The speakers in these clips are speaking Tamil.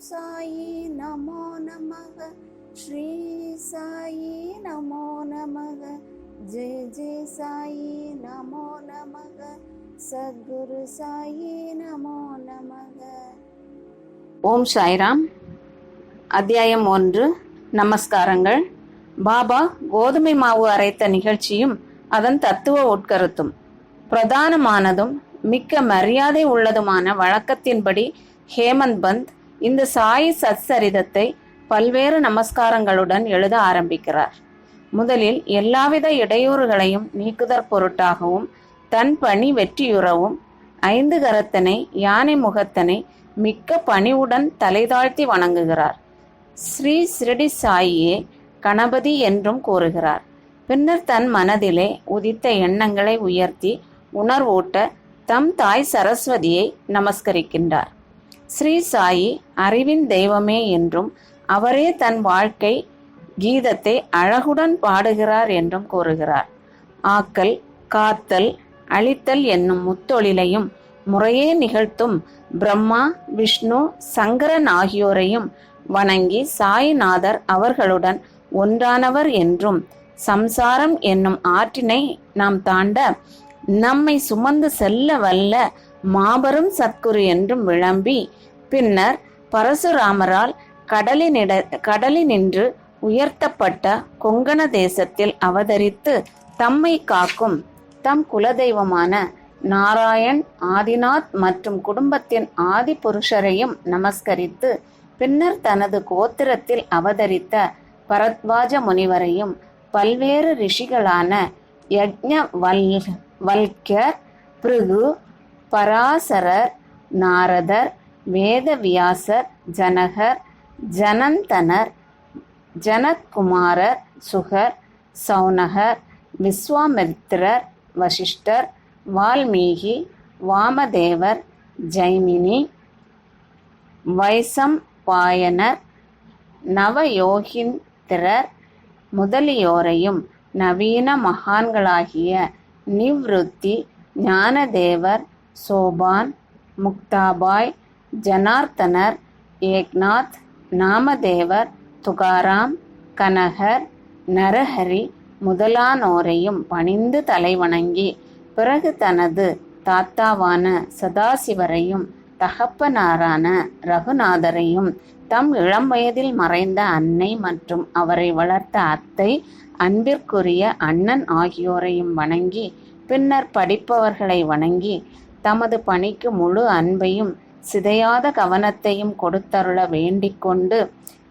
சாயி நமோ நமக. ஸ்ரீ சாயி நமோ நமக. ஜெய ஜெய சாயி நமோ நமக. சத்குரு சாயி நமோ நமக. ஓம் சாய்ராம். அத்தியாயம் 1. நமஸ்காரங்கள். பாபா கோதுமை மாவு அரைத்த நிகழ்ச்சியும் அதன் தத்துவ உட்கருத்தும். பிரதானமானதும் மிக்க மரியாதை உள்ளதுமான வழக்கத்தின்படி ஹேமந்த் பந்த் இந்த சாயி சத்சரிதத்தை பல்வேறு நமஸ்காரங்களுடன் எழுத ஆரம்பிக்கிறார். முதலில் எல்லாவித இடையூறுகளையும் நீக்குதற் பொருட்டாகவும் தன் பணி வெற்றியுறவும் 5 கரத்தனை யானை முகத்தனை மிக்க பணிவுடன் தலைதாழ்த்தி வணங்குகிறார். ஸ்ரீ சிரடி சாயியே கணபதி என்றும் கூறுகிறார். பின்னர் தன் மனதிலே உதித்த எண்ணங்களை உயர்த்தி உணர்வூட்ட தம் தாய் சரஸ்வதியை நமஸ்கரிக்கின்றார். ஸ்ரீ சாயி அறிவின் தெய்வமே என்றும் அவரே தன் வாழ்க்கை கீதத்தை அழகுடன் பாடுகிறார் என்றும் கூறுகிறார். ஆக்கல், காத்தல், அழித்தல் என்னும் முத்தொழிலையும் முறையே நிகழ்த்தும் பிரம்மா, விஷ்ணு, சங்கரன் ஆகியோரையும் வணங்கி சாய்நாதர் அவர்களுடன் ஒன்றானவர் என்றும் சம்சாரம் என்னும் ஆற்றினை நாம் தாண்ட நம்மை சுமந்து செல்ல வல்ல மாபெரும் சத்குரு என்றும் விளம்பி, பின்னர் பரசுராமரால் கடலினின்று உயர்த்தப்பட்ட கொங்கண தேசத்தில் அவதரித்து தம்மை காக்கும் தம் குலதெய்வமான நாராயண், ஆதிநாத் மற்றும் குடும்பத்தின் ஆதி புருஷரையும் நமஸ்கரித்து, பின்னர் தனது கோத்திரத்தில் அவதரித்த பரத்வாஜ முனிவரையும் பல்வேறு ரிஷிகளான யக்ஞவல்க்யர், பிருகு, பராசரர், நாரதர், வேதவியாசர், ஜனகர், ஜனந்தனர், ஜனத்குமாரர், சுகர், சௌனகர், விஸ்வாமித்திரர், வசிஷ்டர், வால்மீகி, வாமதேவர், ஜைமினி, வைசம்பாயனர், நவயோகிந்திரர் முதலியோரையும் நவீன மகான்களாகிய நிவ்ருத்தி, ஞானதேவர், சோபான், முக்தாபாய், ஜனார்த்தனர், ஏக்நாத், நாமதேவர், துகாராம், கனகர், நரஹரி முதலானோரையும் பணிந்து தலைவணங்கி, பிறகு தனது தாத்தாவான சதாசிவரையும் தகப்பனாரான ரகுநாதரையும் தம் இளம் வயதில் மறைந்த அன்னை மற்றும் அவரை வளர்த்த அத்தை, அன்பிற்குரிய அண்ணன் ஆகியோரையும் வணங்கி, பின்னர் படிப்பவர்களை வணங்கி தமது பணிக்கு முழு அன்பையும் சிதையாத கவனத்தையும் கொடுத்தருள வேண்டிக் கொண்டு,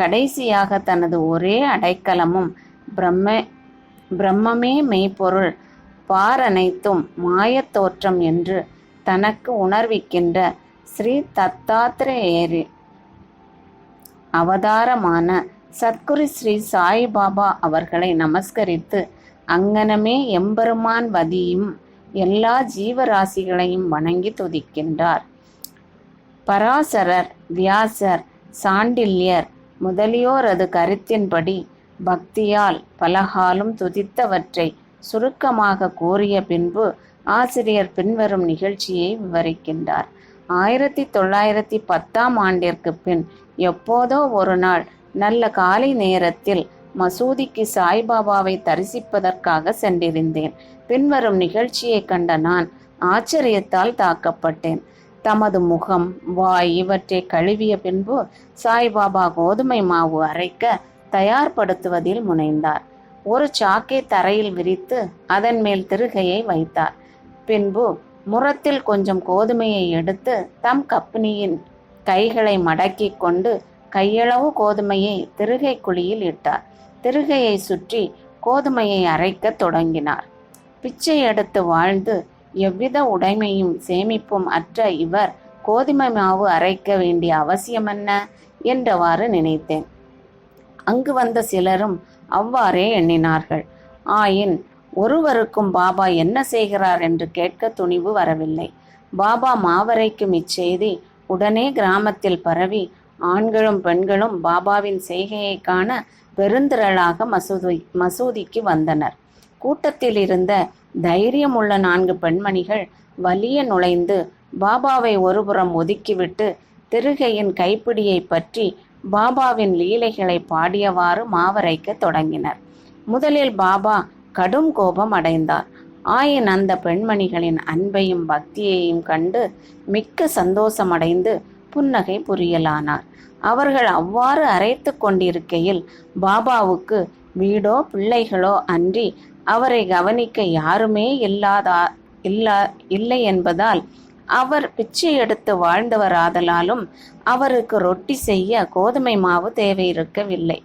கடைசியாக தனது ஒரே அடைக்கலமும் பிரம்மமே மெய்ப்பொருள், பாரனைத்தும் மாயத் தோற்றம் என்று தனக்கு உணர்விக்கின்ற ஸ்ரீ தத்தாத்ரேயர் அவதாரமான சத்குரு ஸ்ரீ சாய்பாபா அவர்களை நமஸ்கரித்து அங்கனமே எம்பெருமான் வதியும் எல்லா ஜீவராசிகளையும் வணங்கி துதிக்கின்றார். பராசரர், வியாசர், சாண்டில்யர் முதலியோரது கருத்தின்படி பக்தியால் பலகாலும் துதித்தவற்றை சுருக்கமாக கூறிய பின்பு ஆசிரியர் பின்வரும் நிகழ்ச்சியை விவரிக்கின்றார். 1910ஆம் ஆண்டிற்கு பின் எப்போதோ ஒரு நாள் நல்ல காலை நேரத்தில் மசூதிக்கு சாய்பாபாவை தரிசிப்பதற்காக சென்றிருந்தேன். பின்வரும் நிகழ்ச்சியை கண்ட நான் ஆச்சரியத்தால் தாக்கப்பட்டேன். தமது முகம், வாய் இவற்றை கழுவிய பின்பு சாய்பாபா கோதுமை மாவு அரைக்க தயார்படுத்துவதில் முனைந்தார். ஒரு சாக்கை தரையில் விரித்து அதன் மேல் திருகையை வைத்தார். பின்பு முறத்தில் கொஞ்சம் கோதுமையை எடுத்து தம் கப்பினியின் கைகளை மடக்கி கொண்டு கையளவு கோதுமையை திருகை குழியில் இட்டார். திருகையை சுற்றி கோதுமையை அரைக்க தொடங்கினார். பிச்சை எடுத்து வாழ்ந்து எவ்வித உடைமையும் சேமிப்பும் அற்ற இவர் கோதுமை மாவு அரைக்க வேண்டிய அவசியம் என்ன என்றவாறு நினைத்தேன். அங்கு வந்த சிலரும் அவ்வாறே எண்ணினார்கள். ஆயின் ஒருவருக்கும் பாபா என்ன செய்கிறார் என்று கேட்க துணிவு வரவில்லை. பாபா மாவரைக்கும் இச்செய்தி உடனே கிராமத்தில் பரவி ஆண்களும் பெண்களும் பாபாவின் செய்கையை காண பெருந்திரளாக மசூதிக்கு வந்தனர். கூட்டத்தில் இருந்த தைரியமுள்ள 4 பெண்மணிகள் வலிய நுழைந்து பாபாவை ஒருபுறம் ஒதுக்கிவிட்டு திருகையின் கைப்பிடியை பற்றி பாபாவின் லீலைகளை பாடியவாறு மாவரைக்க தொடங்கினர். முதலில் பாபா கடும் கோபம் அடைந்தார். ஆயின் அந்த பெண்மணிகளின் அன்பையும் பக்தியையும் கண்டு மிக்க சந்தோஷமடைந்து புன்னகை புரியலானார். அவர்கள் அவ்வாறு அரைத்து கொண்டிருக்கையில் பாபாவுக்கு வீடோ பிள்ளைகளோ அன்றி அவரை கவனிக்க யாருமே இல்லை என்பதால் அவர் பிச்சை எடுத்து வாழ்ந்தவராதலாலும் அவருக்கு ரொட்டி செய்ய கோதுமை மாவு தேவையிருக்கவில்லை.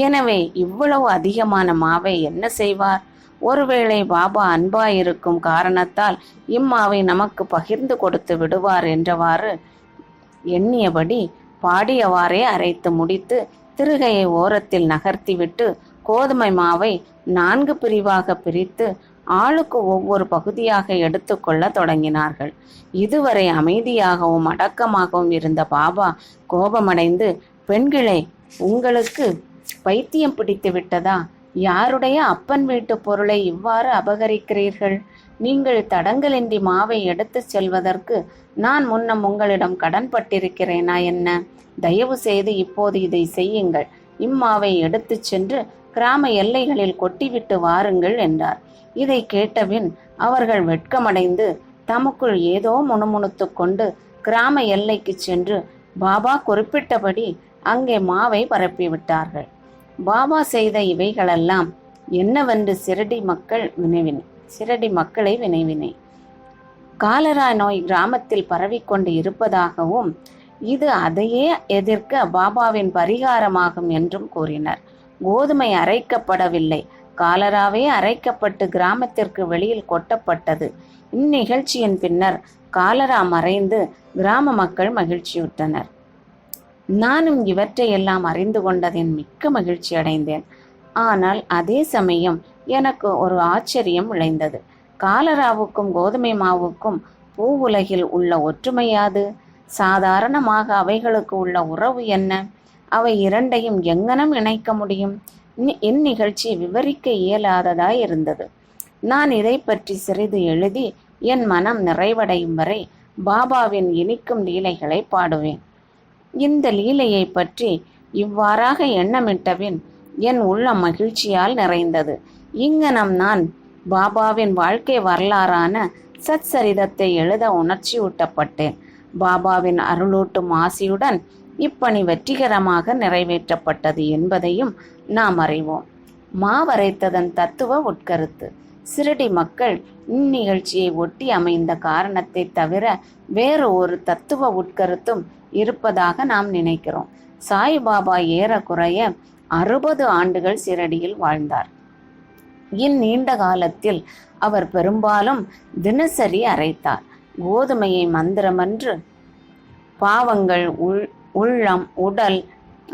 எனவே இவ்வளவு அதிகமான மாவை என்ன செய்வார்? ஒருவேளை பாபா அன்பாயிருக்கும் காரணத்தால் இம்மாவை நமக்கு பகிர்ந்து கொடுத்து விடுவார் என்றவாறு எண்ணியபடி பாடியவாறே அரைத்து முடித்து திருகையை ஓரத்தில் நகர்த்திவிட்டு கோதுமை மாவை 4 பிரிவாக பிரித்து ஆளுக்கு ஒவ்வொரு பகுதியாக எடுத்துக்கொள்ள தொடங்கினார்கள். இதுவரை அமைதியாகவும் அடக்கமாகவும் இருந்த பாபா கோபமடைந்து, பெண்களே, உங்களுக்கு பைத்தியம் பிடித்து விட்டதா? யாருடைய அப்பன் வீட்டு பொருளை இவ்வாறு அபகரிக்கிறீர்கள்? நீங்கள் தடங்கலின்றி மாவை எடுத்து செல்வதற்கு நான் முன்னம் உங்களிடம் கடன் பட்டிருக்கிறேனா என்ன? தயவு செய்து இப்போது இதை செய்யுங்கள். இம்மாவை எடுத்து சென்று கிராம எல்லைகளில் கொட்டிவிட்டு வாருங்கள் என்றார். இதை கேட்டபின் அவர்கள் வெட்கமடைந்து தமக்குள் ஏதோ முணுமுணுத்து கொண்டு கிராம எல்லைக்கு சென்று பாபா குறிப்பிட்டபடி அங்கே மாவை பரப்பிவிட்டார்கள். பாபா செய்த இவைகளெல்லாம் என்னவென்று சிரடி மக்களை வினைவினை. காலரா நோய் கிராமத்தில் பரவிக்கொண்டு இருப்பதாகவும் இது அதையே எதிர்க்க பாபாவின் பரிகாரமாகும் என்றும் கூறினர். கோதுமை அரைக்கப்படவில்லை, காலராவே அரைக்கப்பட்டு கிராமத்திற்கு வெளியில் கொட்டப்பட்டது. இந்நிகழ்ச்சியின் பின்னர் காலரா மறைந்து கிராம மக்கள் மகிழ்ச்சியுற்றனர். நானும் இவற்றையெல்லாம் அறிந்து கொண்டதின் மிக்க மகிழ்ச்சி அடைந்தேன். ஆனால் அதே சமயம் எனக்கு ஒரு ஆச்சரியம் விளைந்தது. காலராவுக்கும் கோதுமை மாவுக்கும் பூ உலகில் உள்ள ஒற்றுமையாது? சாதாரணமாக அவைகளுக்கு உள்ள உறவு என்ன? அவை இரண்டையும் எங்கனம் இணைக்க முடியும்? இந்நிகழ்ச்சி விவரிக்க இயலாததாய் இருந்தது. நான் இதை பற்றி சிறிது எழுதி என் மனம் நிறைவடையும் வரை பாபாவின் இனிக்கும் லீலைகளை பாடுவேன். இந்த லீலையை பற்றி இவ்வாறாக எண்ணமிட்டபின் என் உள்ளம் மகிழ்ச்சியால் நிறைந்தது. இங்கனம் நான் பாபாவின் வாழ்க்கை வரலாறான சச்சரிதத்தை எழுத உணர்ச்சியூட்டப்பட்டேன். பாபாவின் அருளூட்டும் ஆசியுடன் இப்பணி வெற்றிகரமாக நிறைவேற்றப்பட்டது என்பதையும் நாம் அறிவோம். மாவரைத்ததன் தத்துவ உட்கருத்து. சிரடி மக்கள் இந்நிகழ்ச்சியை ஒட்டி அமைந்த காரணத்தை தவிர வேறு ஒரு தத்துவ உட்கருத்தும் இருப்பதாக நாம் நினைக்கிறோம். சாய்பாபா ஏறக்குறைய 60 ஆண்டுகள் சிரடியில் வாழ்ந்தார். இந்நீண்ட காலத்தில் அவர் பெரும்பாலும் தினசரி அரைத்தார். கோதுமையை மந்திரமன்று பாவங்கள், உள்ளம், உடல்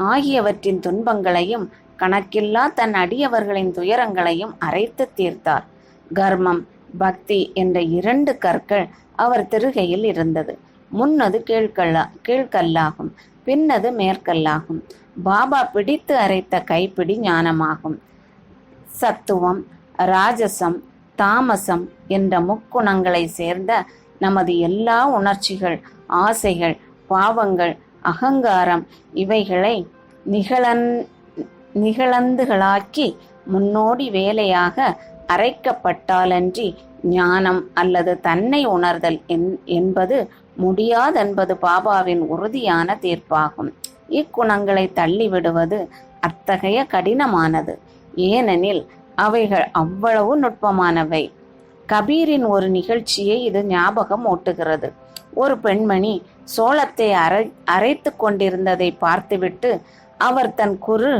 ஆகியவற்றின் துன்பங்களையும் கணக்கில்லா தன் அடியவர்களின் துயரங்களையும் அரைத்து தீர்த்தார். கர்மம், பக்தி என்ற 2 கற்கள் அவர் திருகையில் இருந்தது. முன்னது கீழ்கல்லாகும், பின்னது மேற்கல்லாகும். பாபா பிடித்து அரைத்த கைப்பிடி ஞானமாகும். சத்துவம், ராஜசம், தாமசம் என்ற முக்குணங்களை சேர்ந்த நமது எல்லா உணர்ச்சிகள், ஆசைகள், பாவங்கள், அகங்காரம் இவைகளை நிகழந்துகளாக்கி முன்னோடி வேலையாக அரைக்கப்பட்டாலன்றி ஞானம் அல்லது தன்னை உணர்தல் என்பது முடியாதென்பது பாபாவின் உறுதியான தீர்ப்பாகும். இக்குணங்களை தள்ளிவிடுவது அத்தகைய கடினமானது. ஏனெனில் அவைகள் அவ்வளவு நுட்பமானவை. கபீரின் ஒரு நிகழ்ச்சியை இது ஞாபகம் ஊட்டுகிறது. ஒரு பெண்மணி சோளத்தை அரைத்து கொண்டிருந்ததை பார்த்துவிட்டு அவர் தன் குரு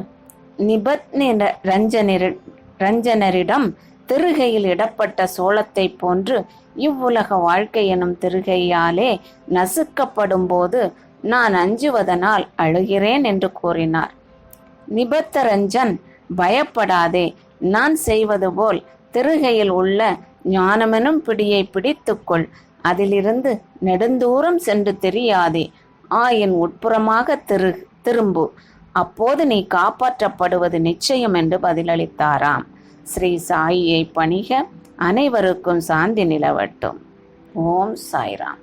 ரஞ்சனரிடம் திருகையில் இடப்பட்ட சோளத்தை போன்று இவ்வுலக வாழ்க்கை எனும் திருகையாலே நசுக்கப்படும் போது நான் அஞ்சுவதனால் அழுகிறேன் என்று கூறினார். நிபத்தரஞ்சன், பயப்படாதே, நான் செய்வது போல் திருகையில் உள்ள ஞானமெனும் பிடியை பிடித்துக்கொள், அதிலிருந்து நெடுந்தூரம் சென்று தெரியாதே, ஆயின் உட்புறமாக திரும்பு, அப்போது நீ காப்பாற்றப்படுவது நிச்சயம் என்று பதிலளித்தாராம். ஸ்ரீ சாயியை பணிக. அனைவருக்கும் சாந்தி நிலவட்டும். ஓம் சாய்ராம்.